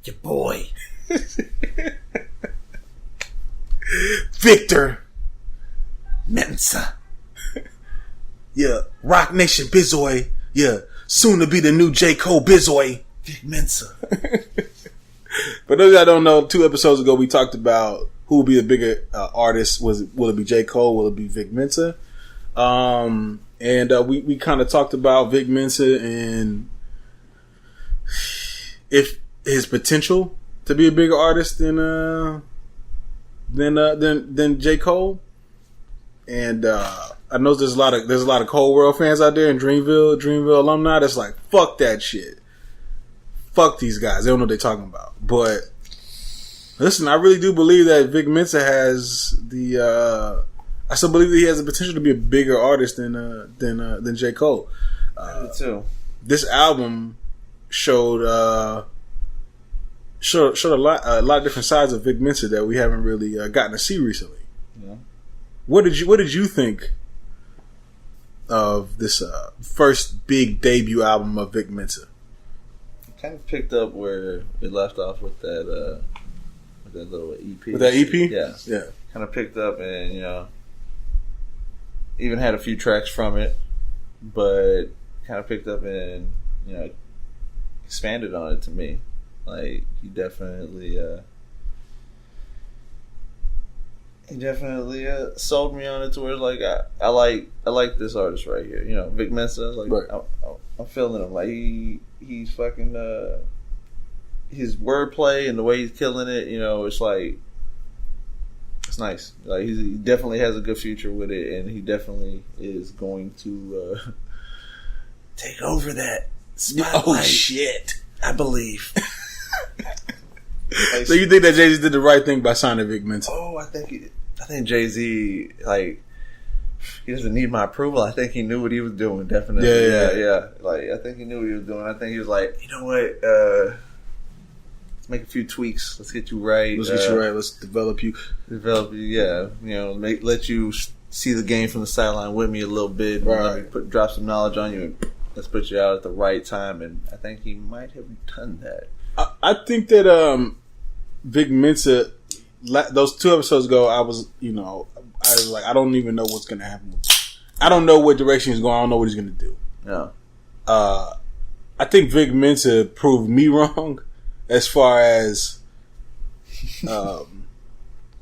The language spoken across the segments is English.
Your boy. Victor Mensa. Yeah, Roc Nation Bizoy. Yeah, soon to be the new J. Cole Bizoy. Vic Mensa. For those that don't know, 2 episodes ago we talked about who will be the bigger artist. Will it be J. Cole? Will it be Vic Mensa? And we kind of talked about Vic Mensa and if his potential to be a bigger artist than J. Cole. And I know there's a lot of Cold World fans out there in Dreamville alumni that's like, fuck that shit. Fuck these guys. They don't know what they're talking about. But listen, I really do believe that Vic Mensa has I still believe that he has the potential to be a bigger artist than J. Cole. Me too. This album showed a lot of different sides of Vic Mensa that we haven't really gotten to see recently. Yeah. What did you think of this first big debut album of Vic Mensa? Kind of picked up where we left off with that little EP. With that EP? Yeah. Kind of picked up and, even had a few tracks from it, but kind of picked up and, expanded on it to me. Like, he definitely sold me on it to where it's like, I like this artist right here. Vic Mensa, like, right. I'm feeling him. Like, he's fucking, his wordplay and the way he's killing it, it's like, it's nice. Like, he definitely has a good future with it, and he definitely is going to take over that spotlight. Oh shit! I believe. So you think that Jay-Z did the right thing by signing Vic Mensa? Oh, I think Jay-Z, like, he doesn't need my approval. I think he knew what he was doing. Definitely. Yeah. Like, I think he knew what he was doing. I think he was like, you know what? Let's make a few tweaks. Let's get you right. Let's develop you. Yeah. Let you see the game from the sideline with me a little bit. Right. Let me drop some knowledge on you, and let's put you out at the right time. And I think he might have done that. I think that Vic Mensa, those 2 episodes ago, I was like, I don't even know what's going to happen. I don't know what direction he's going. I don't know what he's going to do. Yeah. I think Vic Mensa proved me wrong as far as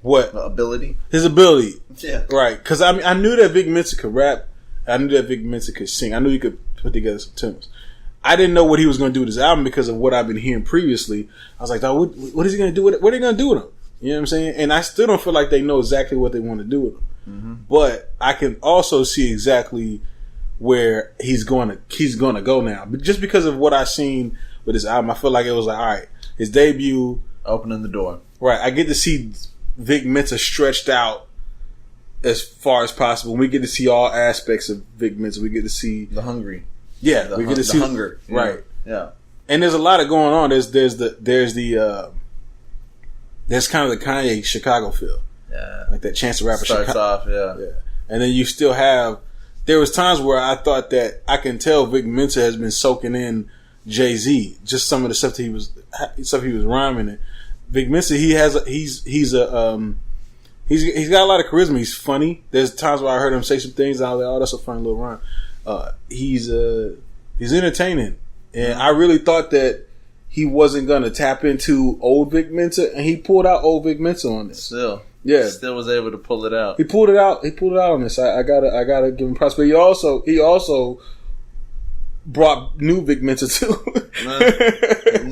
what ability. His ability. Yeah. Right. Because I knew that Vic Mensa could rap. I knew that Vic Mensa could sing. I knew he could put together some tunes. I didn't know what he was going to do with his album because of what I've been hearing previously. I was like, what is he going to do with it? What are they going to do with him? You know what I'm saying? And I still don't feel like they know exactly what they want to do with him. Mm-hmm. But I can also see exactly where he's going to go now. But just because of what I've seen with his album, I feel like it was like, all right, his debut. Opening the door. Right. I get to see Vic Mensa stretched out as far as possible. We get to see all aspects of Vic Mensa. We get to see the hungry. Yeah, we get to see the hunger. Right. Yeah. And there's a lot of going on. There's kind of the Kanye Chicago feel. Yeah. Like that Chance the Rapper starts off, yeah. And then you still have, there was times where I thought that I can tell Vic Mensa has been soaking in Jay-Z, just some of the stuff that he was rhyming in. Vic Mensa, he's got a lot of charisma. He's funny. There's times where I heard him say some things and I was like, oh, that's a funny little rhyme. He's entertaining. And I really thought that he wasn't gonna tap into old Vic Mensa, and he pulled out old Vic Mensa on this. Still was able to pull it out. He pulled it out on this. I gotta give him props. But he also brought new Vic Mensa too. I didn't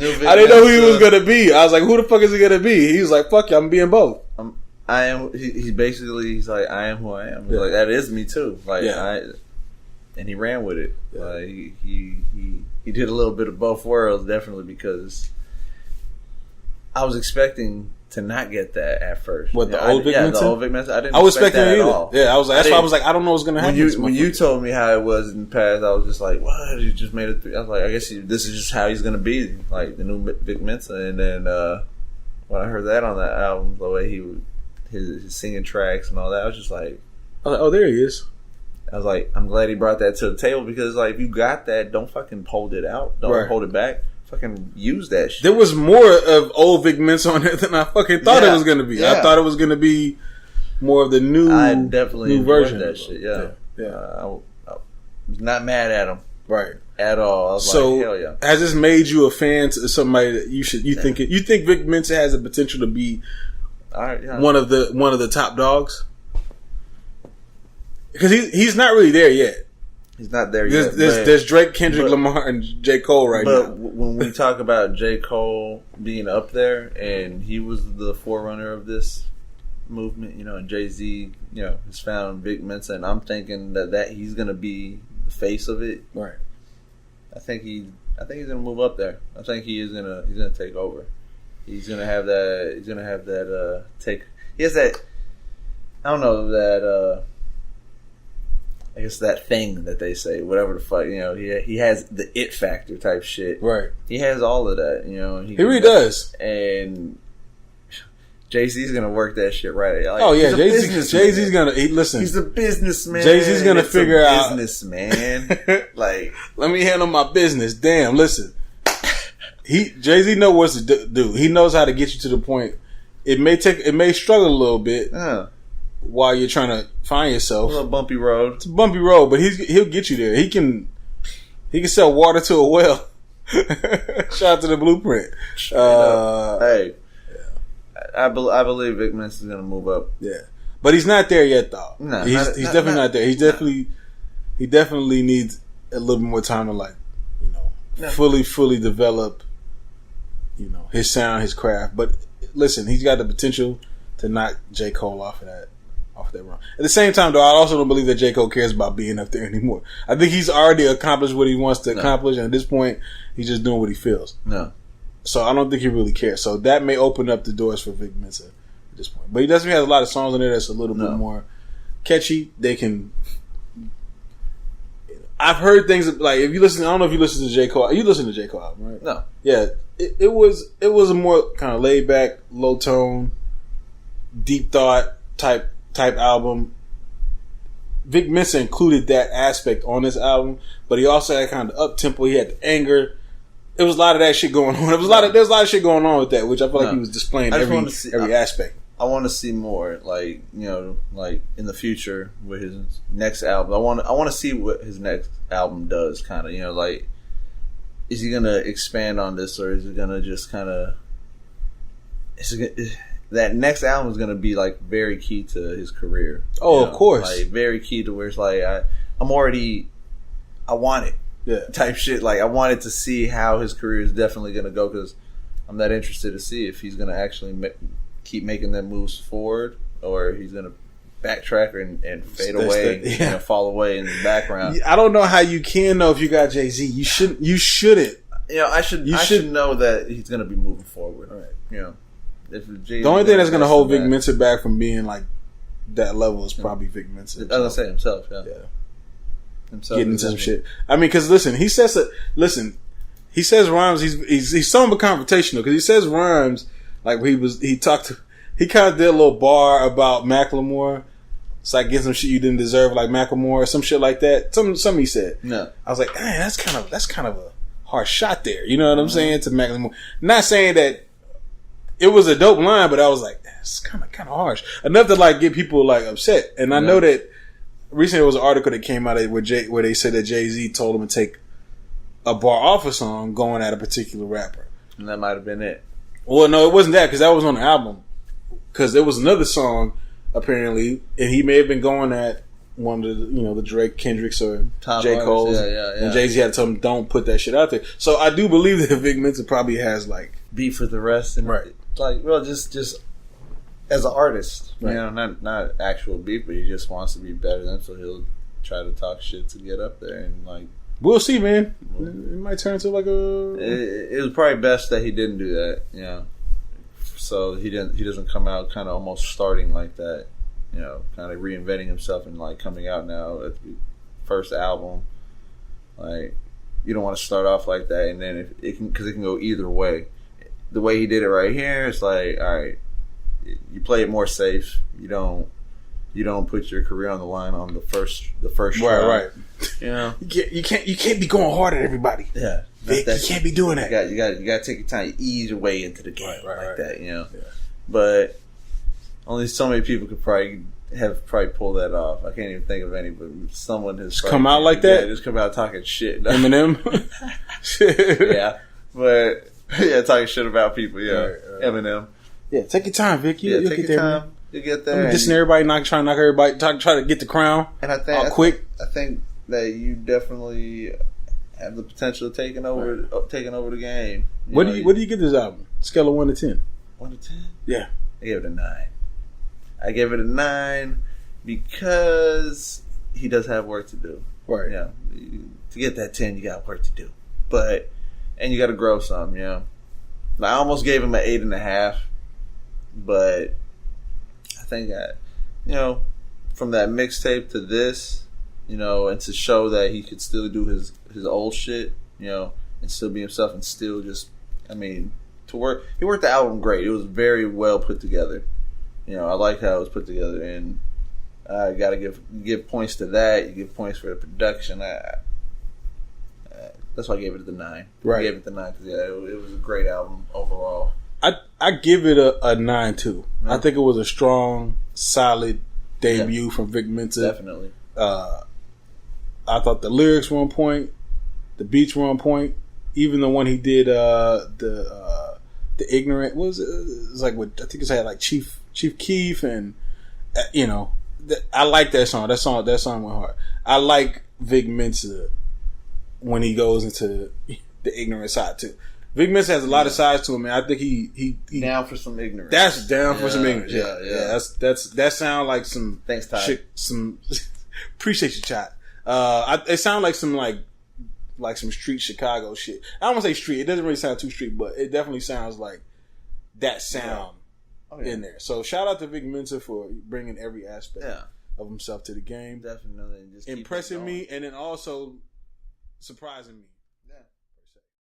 know who he was gonna be. I was like, who the fuck is he gonna be? He was like, fuck you, I'm being both. I am. He's like, I am who I am. He's like, that is me too. Like, and he ran with it. Yeah. He did a little bit of both worlds, definitely, because I was expecting to not get that at first. What, the old Vic Mensa? The old Vic Mensa. I didn't expect that at all. Yeah, I was like, that's why I was like, I don't know what's going to happen. When you told me how it was in the past, I was just like, what? You just made it through. I was like, I guess this is just how he's going to be, like the new Vic Mensa. And then when I heard that on that album, the way his singing tracks and all that, I was just like, oh, there he is. I was like, I'm glad he brought that to the table, because like, if you got that, don't fucking hold it out. Don't hold it back. fucking use that shit. There was more of old Vic Mensa on there than I fucking thought it was going to be. I thought it was going to be more of the new, I definitely new version that shit. Yeah. Yeah. I was not mad at him. Right. At all. I was like, hell yeah. Has this made you a fan to somebody that you think Vic Mensa has the potential to be one of the top dogs? Because he's not really there yet. He's not there yet. There's Drake, Kendrick Lamar, and J. Cole now. But when we talk about J. Cole being up there, and he was the forerunner of this movement, and Jay-Z, has found Vic Mensa, and I'm thinking that he's gonna be the face of it. Right. I think he's gonna move up there. I think he's gonna take over. He's gonna have that. Take. He has that. I don't know that. I guess that thing that they say, whatever the fuck, he has the it factor type shit. Right. He has all of that, He really does. And Jay-Z's gonna work that shit right. Jay-Z's gonna listen. He's a businessman. Jay-Z's gonna figure out businessman. Like, let me handle my business. Damn, listen. Jay-Z knows what to do. He knows how to get you to the point. It may struggle a little bit. While you're trying to find yourself, a little bumpy road. It's a bumpy road, but he'll get you there. He can sell water to a well. Shout out to the Blueprint. Hey, I believe Vic Mensa is gonna move up. Yeah, but he's not there yet, though. No, he's definitely not there. He definitely needs a little bit more time to fully develop, his sound, his craft. But listen, he's got the potential to knock J. Cole off that run. At the same time, though, I also don't believe that J. Cole cares about being up there anymore. I think he's already accomplished what he wants to accomplish, and at this point, he's just doing what he feels. No. So I don't think he really cares. So that may open up the doors for Vic Mensa at this point. But he definitely has a lot of songs on there that's a little bit more catchy. They can... I've heard things like, if you listen, I don't know if you listen to J. Cole. You listen to J. Cole album, right? No. Yeah. It was a more kind of laid back, low tone, deep thought type album. Vic Mensa included that aspect on this album, but he also had kind of up tempo. He had the anger. There was a lot of that shit going on. There's a lot of shit going on with that, which I feel like he was displaying every aspect. I want to see more, like in the future with his next album. I want to see what his next album does. Kind of, like, is he gonna expand on this, or is he gonna just kind of? That next album is going to be like very key to his career. Oh, of course. Like very key to where it's like, I want it. Yeah. Type shit. Like, I wanted to see how his career is definitely going to go, because I'm that interested to see if he's going to actually keep making them moves forward, or he's going to backtrack and fade away, fall away in the background. I don't know how you can know if you got Jay-Z. You shouldn't. I should know that he's going to be moving forward. Right. The only thing that's going to hold Vic Mensa back from being like that level is probably Vic Mensa. I was going to say himself, yeah. Himself getting into some shit. I mean, because listen, he says rhymes. He's somewhat confrontational, because he says rhymes like he kind of did a little bar about Macklemore. It's like getting some shit you didn't deserve, like Macklemore, or some shit like that. Something he said. No, I was like, man, that's kind of a harsh shot there. You know what I'm saying, to Macklemore? Not saying that it was a dope line, but I was like, that's kind of harsh enough to like get people like upset. And I know that recently there was an article that came out where they said that Jay-Z told him to take a bar off a song going at a particular rapper, and that might have been it. Well, no, it wasn't that, because that was on the album. Because there was another song apparently, and he may have been going at one of the Drake, Kendricks, or J. Cole's, and Jay-Z had to tell him, don't put that shit out there. So I do believe that Vic Mensa probably has like beef with the rest, and like, well, just as an artist, not actual beef, but he just wants to be better than, so he'll try to talk shit to get up there, and like, we'll see, man. It might turn into like it was probably best that he didn't do that, so he doesn't come out kind of almost starting like that, kind of reinventing himself and like coming out now at the first album. Like, you don't want to start off like that, and then because it can go either way. The way he did it right here, it's like, all right, you play it more safe. You don't put your career on the line on the first try. Right. You can't be going hard at everybody. Yeah. Vic, you can't be doing that. You got to take your time, you ease your way into the game that, you know. Yeah. But only so many people could probably pulled that off. I can't even think of any, but someone has come out like that. Yeah, just come out talking shit. Eminem. Yeah, but talking shit about people. Yeah, right. Eminem. Yeah, take your time, Vic. You'll take get your there, time. You get there. Dissing everybody, trying to knock everybody, try to get the crown. And I think quick. I think that you definitely have the potential of taking over the game. What do you give this album? Scale of 1 to 10. 1 to 10. Yeah, I gave it a 9. I gave it a 9 because he does have work to do. Right. Yeah. To get that 10, you got work to do. And you got to grow some, you know. I almost gave him an 8.5, but I think that, you know, from that mixtape to this, you know, and to show that he could still do his old shit, you know, and still be himself and still just, I mean, he worked the album great. It was very well put together. You know, I like how it was put together, and I got to give points to that. You give points for the production. That's why I gave it the 9. Right. I gave it the 9 because it was a great album overall. I give it a 9 too. I think it was a strong, solid debut from Vic Mensa. Definitely. I thought the lyrics were on point, the beats were on point. Even the one he did, the ignorant was like what I think it had like Chief Keef, and you know, I like that song. That song went hard. I like Vic Mensa when he goes into the ignorant side too. Vic Mensa has a lot of sides to him, man. I think he down for some ignorance. That's down for some ignorance. Yeah. That sound like some thanks, Ty. Shit, some appreciate you, chat. It sounds like some street Chicago shit. I don't want to say street. It doesn't really sound too street, but it definitely sounds like that sound in there. So shout out to Vic Mensa for bringing every aspect of himself to the game. Definitely. Just impressing me, and then also surprising me.